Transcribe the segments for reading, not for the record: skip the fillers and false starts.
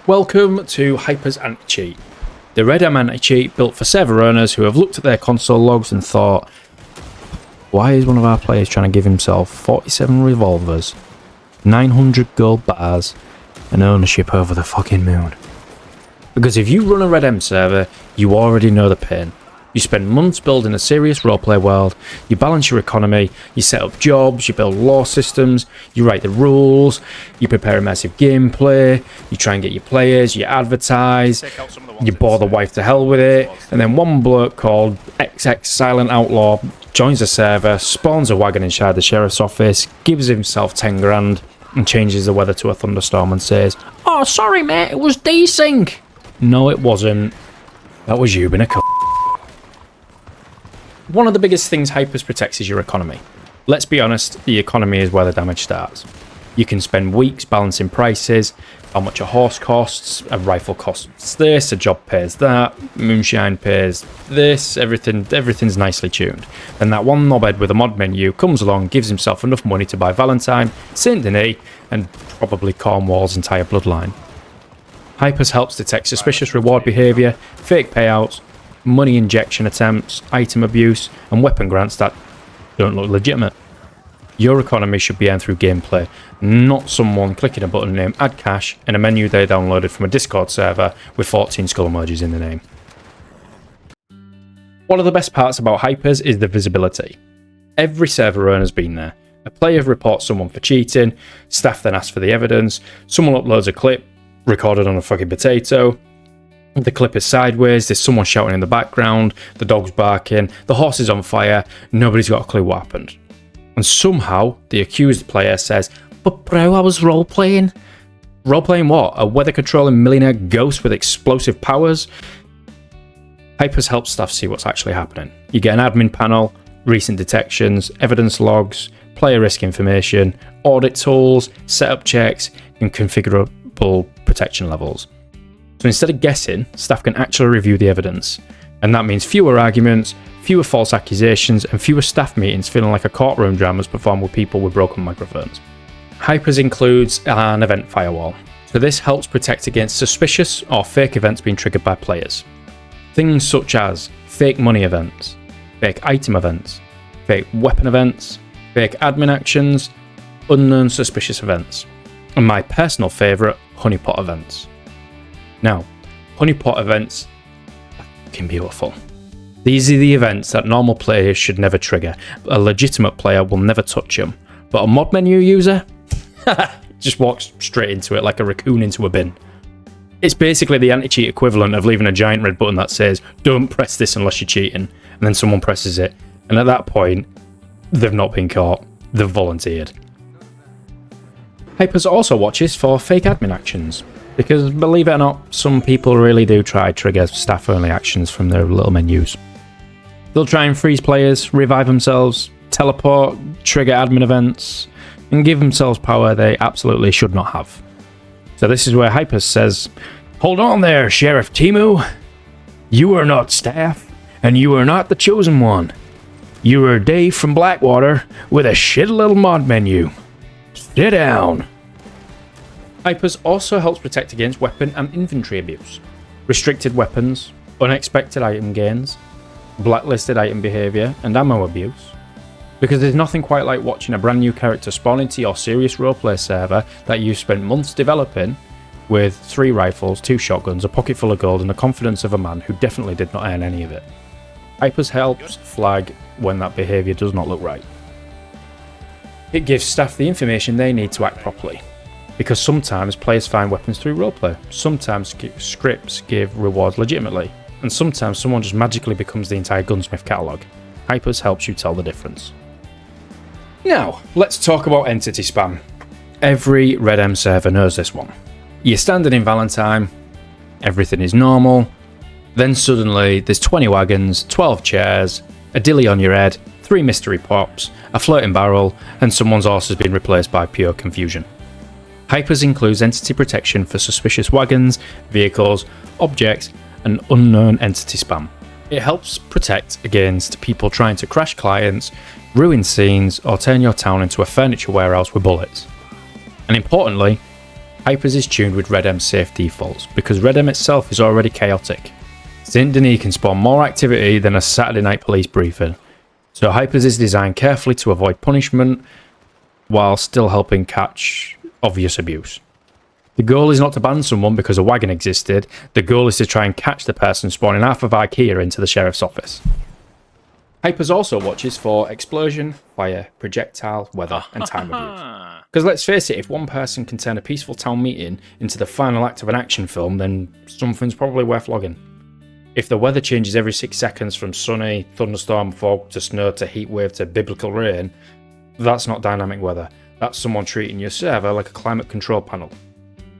Welcome to Hypas Anti-Cheat, the RedM anti-cheat built for server owners who have looked at their console logs and thought, why is one of our players trying to give himself 47 revolvers, 900 gold bars, and ownership over the fucking moon? Because if you run a RedM server, you already know the pain. You spend months building a serious roleplay world, you balance your economy, you set up jobs, you build lore systems, you write the rules, you prepare immersive gameplay, you try and get your players, you advertise, you bore the wife to hell with it, and then one bloke called XX Silent Outlaw joins the server, spawns a wagon inside the sheriff's office, gives himself 10 grand, and changes the weather to a thunderstorm and says, "Oh, sorry mate, it was desync." No, it wasn't. That was you being a c***. One of the biggest things Hypas protects is your economy. Let's be honest, the economy is where the damage starts. You can spend weeks balancing prices, how much a horse costs, a rifle costs this, a job pays that, moonshine pays this, everything's nicely tuned. Then that one knobhead with a mod menu comes along, gives himself enough money to buy Valentine, Saint Denis, and probably Cornwall's entire bloodline. Hypas helps detect suspicious reward behaviour, fake payouts, money injection attempts, item abuse, and weapon grants that don't look legitimate. Your economy should be earned through gameplay, not someone clicking a button named Add Cash in a menu they downloaded from a Discord server with 14 skull emojis in the name. One of the best parts about Hypas is the visibility. Every server owner's been there. A player reports someone for cheating, staff then ask for the evidence, someone uploads a clip recorded on a fucking potato, the clip is sideways, there's someone shouting in the background, the dog's barking, the horse is on fire, nobody's got a clue what happened. And somehow, the accused player says, "But bro, I was role-playing." Role-playing what? A weather-controlling millionaire ghost with explosive powers? Hypas helps staff see what's actually happening. You get an admin panel, recent detections, evidence logs, player risk information, audit tools, setup checks, and configurable protection levels. So instead of guessing, staff can actually review the evidence. And that means fewer arguments, fewer false accusations, and fewer staff meetings feeling like a courtroom drama is performed with people with broken microphones. Hypas includes an event firewall. So this helps protect against suspicious or fake events being triggered by players. Things such as fake money events, fake item events, fake weapon events, fake admin actions, unknown suspicious events, and my personal favourite, honeypot events. Now, honeypot events are fucking beautiful. These are the events that normal players should never trigger. A legitimate player will never touch them. But a mod menu user just walks straight into it like a raccoon into a bin. It's basically the anti-cheat equivalent of leaving a giant red button that says, "Don't press this unless you're cheating," and then someone presses it. And at that point, they've not been caught. They've volunteered. Hypas also watches for fake admin actions. Because, believe it or not, some people really do try to trigger staff-only actions from their little menus. They'll try and freeze players, revive themselves, teleport, trigger admin events, and give themselves power they absolutely should not have. So this is where Hypas says, "Hold on there, Sheriff Timu. You are not staff, and you are not the chosen one. You are Dave from Blackwater with a shit little mod menu. Sit down." Hypas also helps protect against weapon and inventory abuse, restricted weapons, unexpected item gains, blacklisted item behaviour, and ammo abuse. Because there's nothing quite like watching a brand new character spawn into your serious roleplay server that you've spent months developing with 3 rifles, 2 shotguns, a pocket full of gold, and the confidence of a man who definitely did not earn any of it. Hypas helps flag when that behaviour does not look right. It gives staff the information they need to act properly. Because sometimes players find weapons through roleplay, sometimes scripts give rewards legitimately, and sometimes someone just magically becomes the entire gunsmith catalogue. Hypas helps you tell the difference. Now, let's talk about entity spam. Every RedM server knows this one. You're standing in Valentine, everything is normal, then suddenly there's 20 wagons, 12 chairs, a dilly on your head, 3 mystery pops, a floating barrel, and someone's horse has been replaced by pure confusion. Hypas includes entity protection for suspicious wagons, vehicles, objects, and unknown entity spam. It helps protect against people trying to crash clients, ruin scenes, or turn your town into a furniture warehouse with bullets. And importantly, Hypas is tuned with RedM's safe defaults because RedM itself is already chaotic. St. Denis can spawn more activity than a Saturday night police briefing, so Hypas is designed carefully to avoid punishment while still helping catch obvious abuse. The goal is not to ban someone because a wagon existed, the goal is to try and catch the person spawning half of IKEA into the sheriff's office. Hypas also watches for explosion, fire, projectile, weather and time abuse. Because let's face it, if one person can turn a peaceful town meeting into the final act of an action film, then something's probably worth logging. If the weather changes every 6 seconds from sunny, thunderstorm, fog to snow to heatwave to biblical rain, that's not dynamic weather. That's someone treating your server like a climate control panel.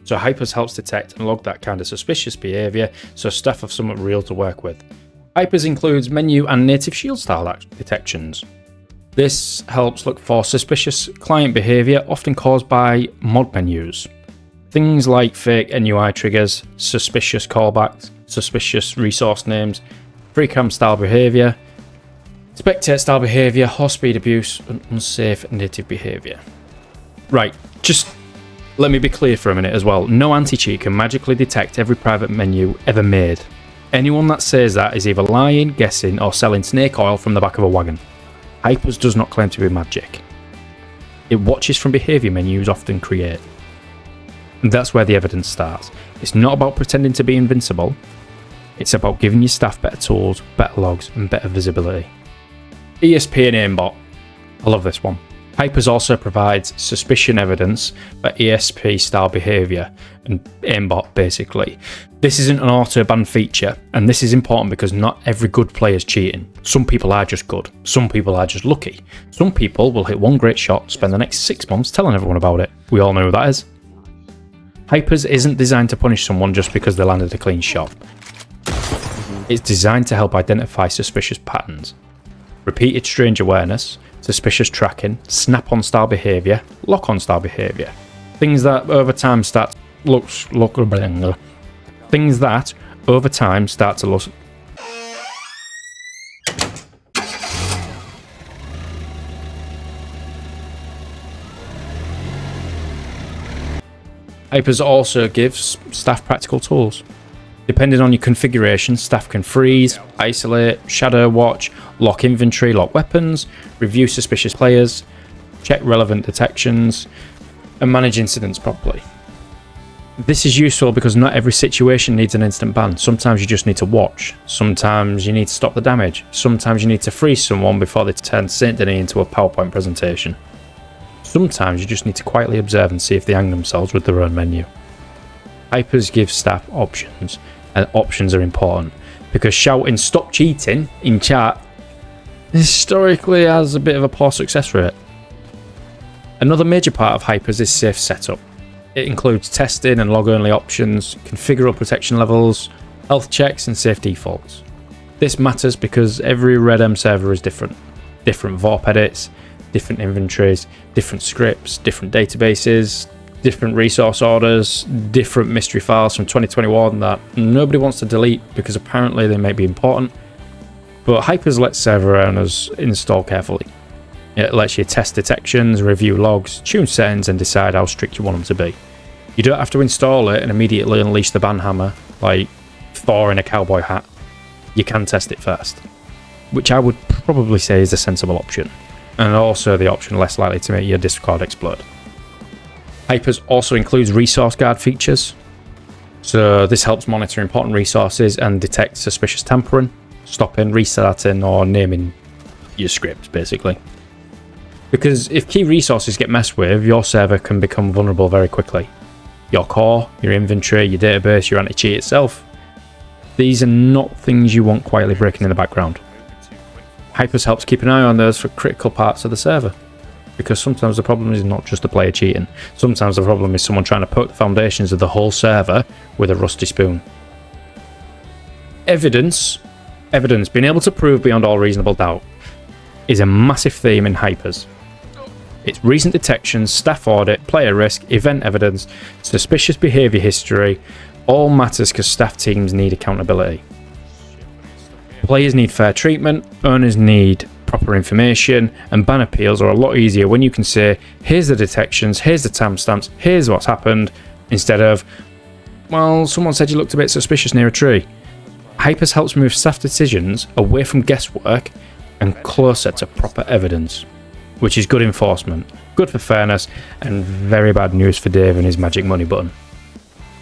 So Hypas helps detect and log that kind of suspicious behaviour so staff have something real to work with. Hypas includes menu and native shield style detections. This helps look for suspicious client behaviour often caused by mod menus. Things like fake NUI triggers, suspicious callbacks, suspicious resource names, free cam style behaviour, spectate style behaviour, horse speed abuse, and unsafe native behaviour. Right, just let me be clear for a minute as well. No anti-cheat can magically detect every private menu ever made. Anyone that says that is either lying, guessing, or selling snake oil from the back of a wagon. Hypas does not claim to be magic. It watches from behaviour menus often create. And that's where the evidence starts. It's not about pretending to be invincible. It's about giving your staff better tools, better logs, and better visibility. ESP and aimbot. I love this one. Hypas also provides suspicion evidence for ESP style behaviour and aimbot basically. This isn't an auto ban feature, and this is important because not every good player is cheating. Some people are just good, some people are just lucky. Some people will hit one great shot, spend the next 6 months telling everyone about it. We all know who that is. Hypas isn't designed to punish someone just because they landed a clean shot. It's designed to help identify suspicious patterns. Repeated strange awareness, suspicious tracking, snap-on style behaviour, lock-on style behaviour. Things that over time start to look. Hypas also gives staff practical tools. Depending on your configuration, staff can freeze, isolate, shadow watch, lock inventory, lock weapons, review suspicious players, check relevant detections, and manage incidents properly. This is useful because not every situation needs an instant ban. Sometimes you just need to watch. Sometimes you need to stop the damage. Sometimes you need to freeze someone before they turn St. Denis into a PowerPoint presentation. Sometimes you just need to quietly observe and see if they hang themselves with their own menu. Hypas give staff options, and options are important because shouting "stop cheating" in chat historically has a bit of a poor success rate. Another major part of Hypas is safe setup. It includes testing and log-only options, configural protection levels, health checks, and safe defaults. This matters because every RedM server is different. Different VORP edits, different inventories, different scripts, different databases, different resource orders, different mystery files from 2021 that nobody wants to delete because apparently they may be important. But Hypas lets server owners install carefully. It lets you test detections, review logs, tune settings, and decide how strict you want them to be. You don't have to install it and immediately unleash the ban hammer like Thor in a cowboy hat. You can test it first, which I would probably say is a sensible option, and also the option less likely to make your Discord explode. Hypas also includes resource guard features, so this helps monitor important resources and detect suspicious tampering, stopping, restarting, or naming your script basically. Because if key resources get messed with, your server can become vulnerable very quickly. Your core, your inventory, your database, your anti-cheat itself. These are not things you want quietly breaking in the background. Hypas helps keep an eye on those for critical parts of the server. Because sometimes the problem is not just the player cheating. Sometimes the problem is someone trying to poke the foundations of the whole server with a rusty spoon. Evidence, being able to prove beyond all reasonable doubt, is a massive theme in Hypas. It's recent detections, staff audit, player risk, event evidence, suspicious behaviour history, all matters because staff teams need accountability. Players need fair treatment, owners need proper information, and ban appeals are a lot easier when you can say, here's the detections, here's the timestamps, here's what's happened, instead of, well, someone said you looked a bit suspicious near a tree. Hypas helps move staff decisions away from guesswork and closer to proper evidence, which is good enforcement, good for fairness, and very bad news for Dave and his magic money button.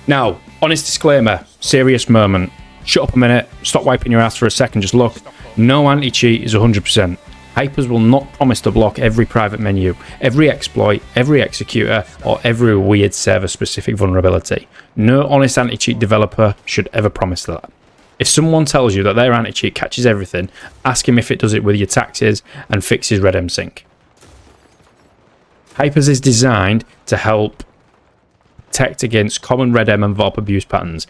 Now, honest disclaimer, serious moment. Shut up a minute, stop wiping your ass for a second, just look. No anti-cheat is 100%. Hypas will not promise to block every private menu, every exploit, every executor, or every weird server-specific vulnerability. No honest anti-cheat developer should ever promise that. If someone tells you that their anti-cheat catches everything, ask him if it does it with your taxes and fixes RedM sync. Hypas is designed to help protect against common RedM and VORP abuse patterns.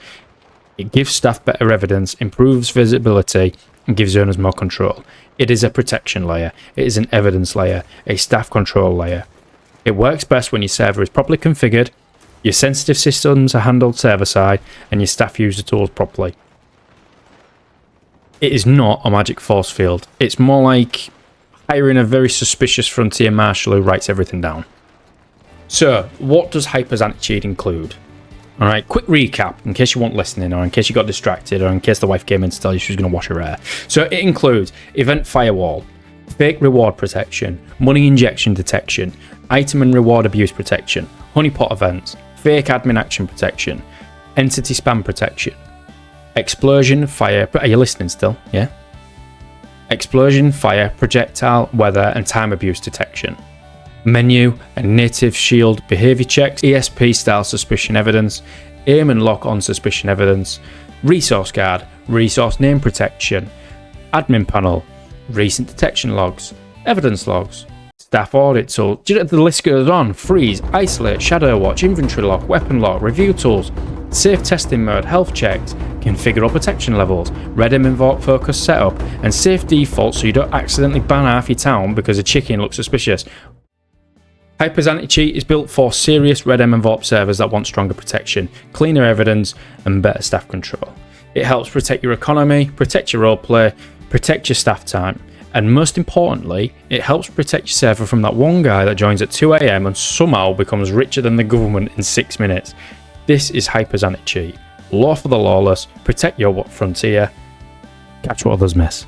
It gives staff better evidence, improves visibility, and gives owners more control. It is a protection layer, it is an evidence layer, a staff control layer. It works best when your server is properly configured, your sensitive systems are handled server-side, and your staff use the tools properly. It is not a magic force field. It's more like hiring a very suspicious frontier marshal who writes everything down. So, what does Hypas Anti-Cheat include? Alright, quick recap in case you weren't listening, or in case you got distracted, or in case the wife came in to tell you she was going to wash her hair. So it includes event firewall, fake reward protection, money injection detection, item and reward abuse protection, honeypot events, fake admin action protection, entity spam protection, explosion, fire, are you listening still? Yeah? Explosion, fire, projectile, weather, and time abuse detection. Menu and native shield behaviour checks, ESP style suspicion evidence, aim and lock on suspicion evidence, resource guard, resource name protection, admin panel, recent detection logs, evidence logs, staff audit tool. The list goes on. Freeze, isolate, shadow watch, inventory lock, weapon lock, review tools, safe testing mode, health checks, configure all protection levels, RedM and VORP focus setup, and safe default so you don't accidentally ban half your town because a chicken looks suspicious. Hypas Anti-Cheat is built for serious RedM and VORP servers that want stronger protection, cleaner evidence, and better staff control. It helps protect your economy, protect your roleplay, protect your staff time, and most importantly, it helps protect your server from that one guy that joins at 2 AM and somehow becomes richer than the government in 6 minutes. This is Hypas Anti-Cheat. Law for the lawless, protect your frontier, catch what others miss.